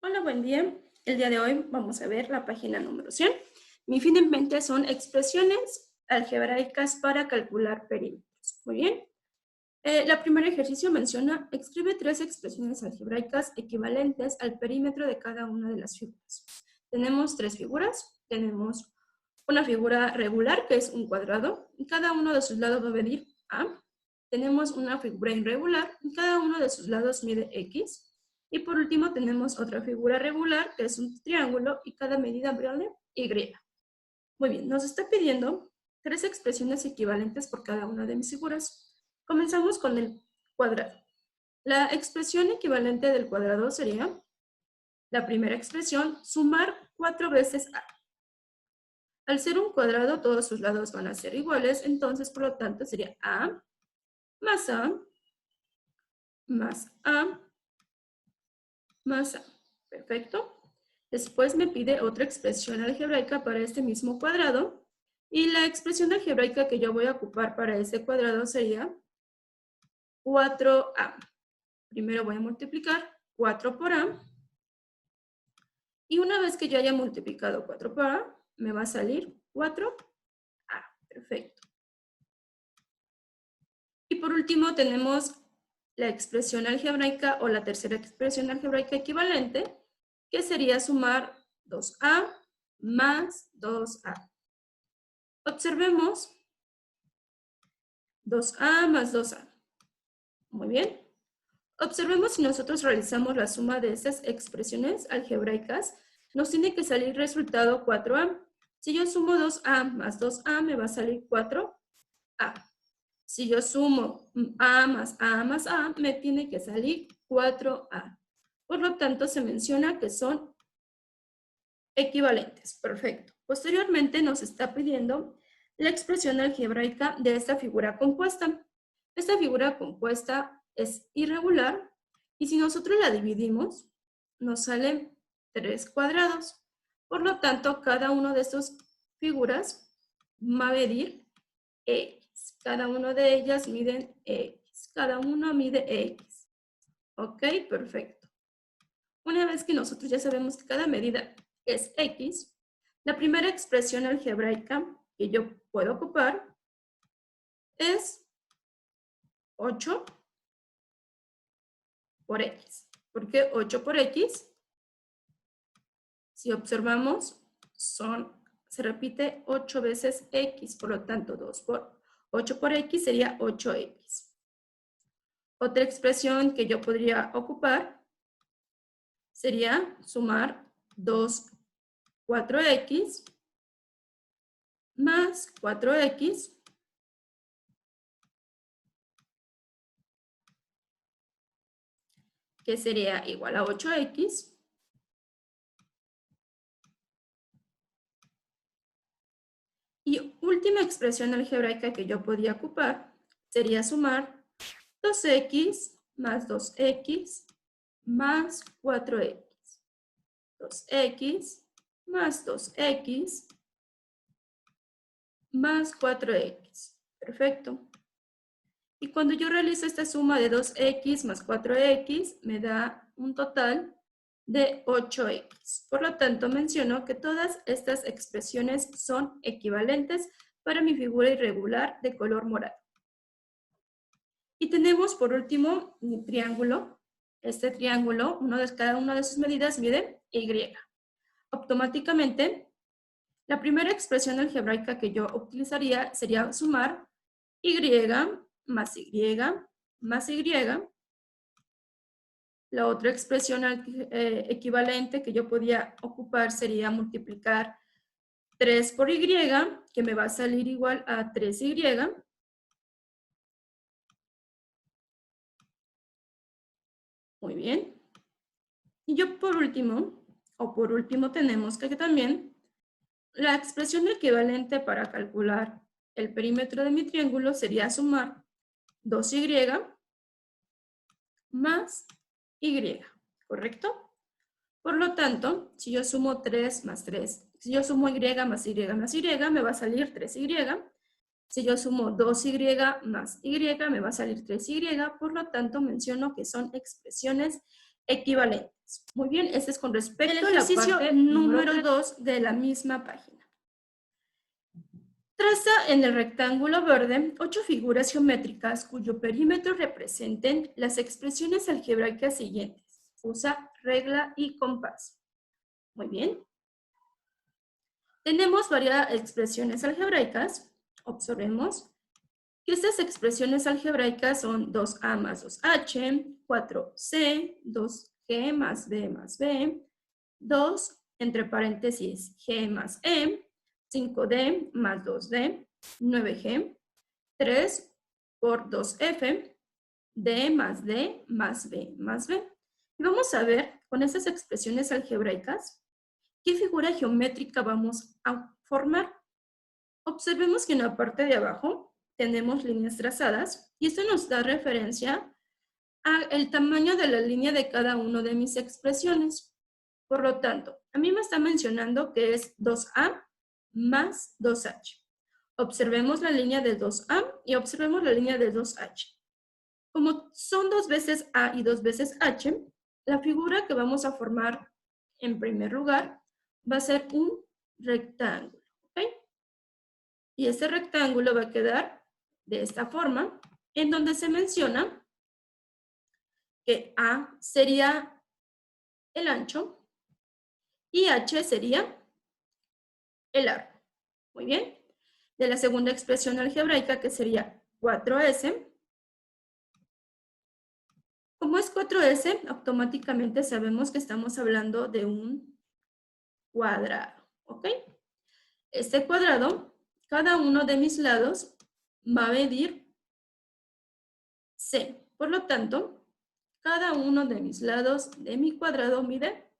Hola, buen día. El día de hoy vamos a ver la página número 100. Mi fin en mente son expresiones algebraicas para calcular perímetros. Muy bien. El primer ejercicio menciona, escribe 3 expresiones algebraicas equivalentes al perímetro de cada una de las figuras. Tenemos 3 figuras. Tenemos una figura regular, que es un cuadrado, y cada uno de sus lados va a medir A. Tenemos una figura irregular, y cada uno de sus lados mide X. Y por último tenemos otra figura regular, que es un triángulo, y cada medida vale Y. Muy bien, nos está pidiendo 3 expresiones equivalentes por cada una de mis figuras. Comenzamos con el cuadrado. La expresión equivalente del cuadrado sería, la primera expresión, sumar 4 veces A. Al ser un cuadrado, todos sus lados van a ser iguales, entonces, por lo tanto, sería A más A más A más A. Perfecto. Después me pide otra expresión algebraica para este mismo cuadrado, y la expresión algebraica que yo voy a ocupar para ese cuadrado sería 4A. Primero voy a multiplicar 4 por A, y una vez que yo haya multiplicado 4 por A, me va a salir 4A. Perfecto. Y por último tenemos la expresión algebraica o la tercera expresión algebraica equivalente, que sería sumar 2A más 2A. Observemos 2A más 2A. Muy bien. Observemos si nosotros realizamos la suma de esas expresiones algebraicas, nos tiene que salir resultado 4A. Si yo sumo 2A más 2A, me va a salir 4A. Si yo sumo A más A, me tiene que salir 4A. Por lo tanto, se menciona que son equivalentes. Perfecto. Posteriormente nos está pidiendo la expresión algebraica de esta figura compuesta. Esta figura compuesta es irregular, y si nosotros la dividimos, nos salen 3 cuadrados. Por lo tanto, cada una de estas figuras va a medir X. Cada una de ellas miden X. Cada uno mide X. ¿Ok? Perfecto. Una vez que nosotros ya sabemos que cada medida es X, la primera expresión algebraica que yo puedo ocupar es 8 por X. ¿Por qué 8 por X? Si observamos, se repite 8 veces X, por lo tanto 8 por X sería 8X. Otra expresión que yo podría ocupar sería sumar 4X más 4X, que sería igual a 8X. Y última expresión algebraica que yo podía ocupar sería sumar 2X más 2X más 4X. 2X más 2X más 4X. Perfecto. Y cuando yo realizo esta suma de 2X más 4X, me da un total de 8X. Por lo tanto, menciono que todas estas expresiones son equivalentes para mi figura irregular de color morado. Y tenemos por último mi triángulo. Este triángulo, cada una de sus medidas mide Y. Automáticamente, la primera expresión algebraica que yo utilizaría sería sumar Y más Y más Y. La otra expresión equivalente que yo podía ocupar sería multiplicar 3 por Y, que me va a salir igual a 3Y. Muy bien. Y yo por último tenemos que también la expresión equivalente para calcular el perímetro de mi triángulo sería sumar 2Y más Y, ¿correcto? Por lo tanto, si yo sumo 3 más 3, si yo sumo Y más Y más Y, me va a salir 3Y. Si yo sumo 2Y más Y, me va a salir 3Y. Por lo tanto, menciono que son expresiones equivalentes. Muy bien, este es con respecto El ejercicio a la parte número 2 de la misma página. Traza en el rectángulo verde 8 figuras geométricas cuyo perímetro representen las expresiones algebraicas siguientes. Usa regla y compás. Muy bien. Tenemos varias expresiones algebraicas. Observemos que estas expresiones algebraicas son 2a más 2h, 4c, 2g más b, 2, entre paréntesis, g más e, 5d más 2d, 9g, 3 por 2f, d más b más b. Y vamos a ver con esas expresiones algebraicas qué figura geométrica vamos a formar. Observemos que en la parte de abajo tenemos líneas trazadas y esto nos da referencia al tamaño de la línea de cada una de mis expresiones. Por lo tanto, a mí me está mencionando que es 2a más 2h. Observemos la línea de 2a y observemos la línea de 2h. Como son 2 veces a y 2 veces h, la figura que vamos a formar en primer lugar va a ser un rectángulo. ¿Ok? Y ese rectángulo va a quedar de esta forma, en donde se menciona que A sería el ancho y H sería el largo. Muy bien. De la segunda expresión algebraica, que sería 4S. Como es 4S, automáticamente sabemos que estamos hablando de un cuadrado. ¿Ok? Este cuadrado, cada uno de mis lados va a medir C. Por lo tanto, cada uno de mis lados de mi cuadrado mide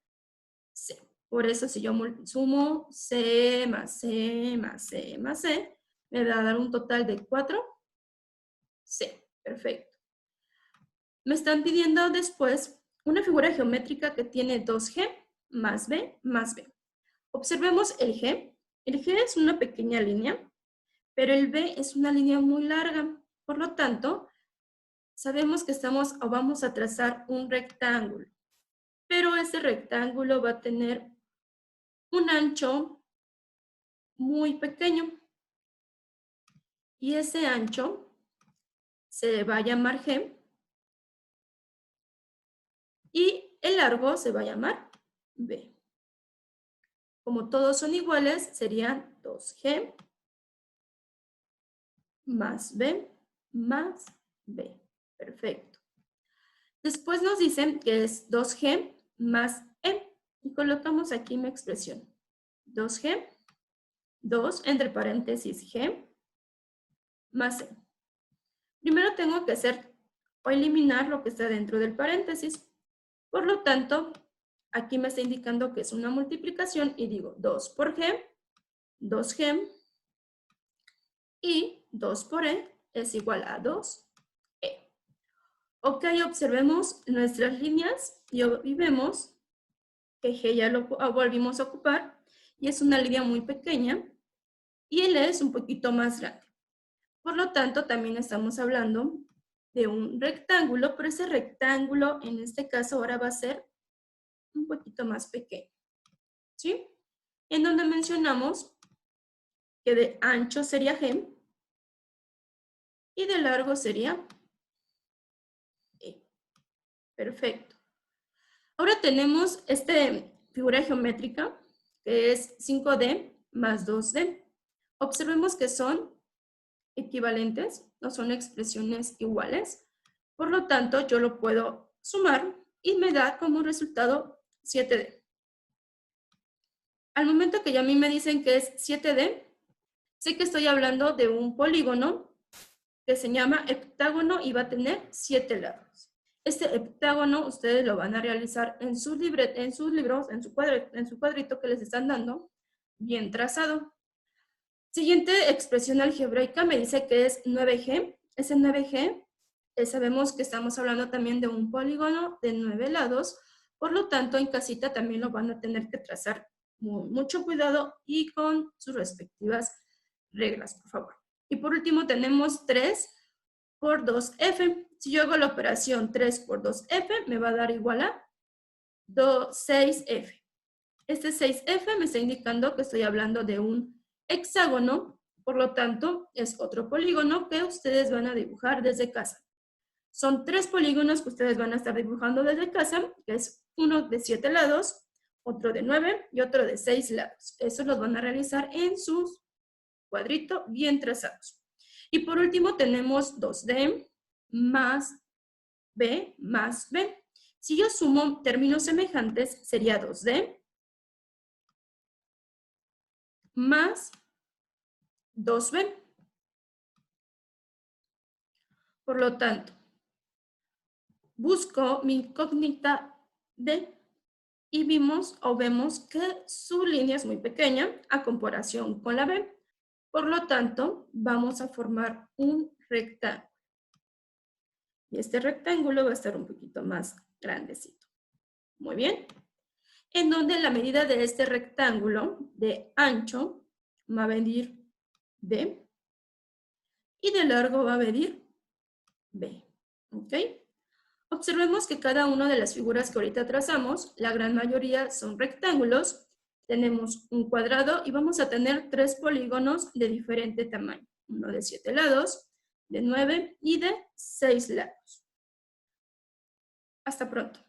C. Por eso, si yo sumo C más C más C más C, me va a dar un total de 4C. Perfecto. Me están pidiendo después una figura geométrica que tiene 2G más B más B. Observemos el G. El G es una pequeña línea, pero el B es una línea muy larga. Por lo tanto, sabemos que vamos a trazar un rectángulo, pero ese rectángulo va a tener un ancho muy pequeño y ese ancho se va a llamar G y el largo se va a llamar B. Como todos son iguales, serían 2G más B más B. Perfecto. Después nos dicen que es 2G más E y colocamos aquí mi expresión. 2G, 2 entre paréntesis G más E. Primero tengo que hacer o eliminar lo que está dentro del paréntesis. Por lo tanto, aquí me está indicando que es una multiplicación y digo 2 por G, 2G y 2 por E es igual a 2E. Ok, observemos nuestras líneas y vemos que G ya lo volvimos a ocupar y es una línea muy pequeña y el E es un poquito más grande. Por lo tanto, también estamos hablando de un rectángulo, pero ese rectángulo en este caso ahora va a ser un poquito más pequeño. ¿Sí? En donde mencionamos que de ancho sería G y de largo sería E. Perfecto. Ahora tenemos esta figura geométrica que es 5D más 2D. Observemos que son equivalentes, no son expresiones iguales. Por lo tanto, yo lo puedo sumar y me da como resultado 7D. Al momento que ya a mí me dicen que es 7D, sé que estoy hablando de un polígono que se llama heptágono y va a tener 7 lados. Este heptágono ustedes lo van a realizar en sus libros, en su cuadrito que les están dando, bien trazado. Siguiente expresión algebraica me dice que es 9G. Ese 9G, sabemos que estamos hablando también de un polígono de 9 lados, por lo tanto en casita también lo van a tener que trazar con mucho cuidado y con sus respectivas reglas, por favor. Y por último tenemos 3 por 2F. Si yo hago la operación 3 por 2F, me va a dar igual a 6F. Este 6F me está indicando que estoy hablando de un hexágono, por lo tanto, es otro polígono que ustedes van a dibujar desde casa. Son 3 polígonos que ustedes van a estar dibujando desde casa, que es uno de 7 lados, otro de 9 y otro de 6 lados. Eso los van a realizar en sus cuadritos bien trazados. Y por último tenemos 2D más B más B. Si yo sumo términos semejantes, sería 2D más 2B. Por lo tanto, busco mi incógnita D y vemos que su línea es muy pequeña a comparación con la B. Por lo tanto, vamos a formar un rectángulo. Y este rectángulo va a estar un poquito más grandecito. Muy bien. En donde la medida de este rectángulo de ancho va a medir D y de largo va a medir B. ¿Ok? Observemos que cada una de las figuras que ahorita trazamos, la gran mayoría son rectángulos. Tenemos un cuadrado y vamos a tener 3 polígonos de diferente tamaño. Uno de 7 lados, de 9 y de 6 lados. Hasta pronto.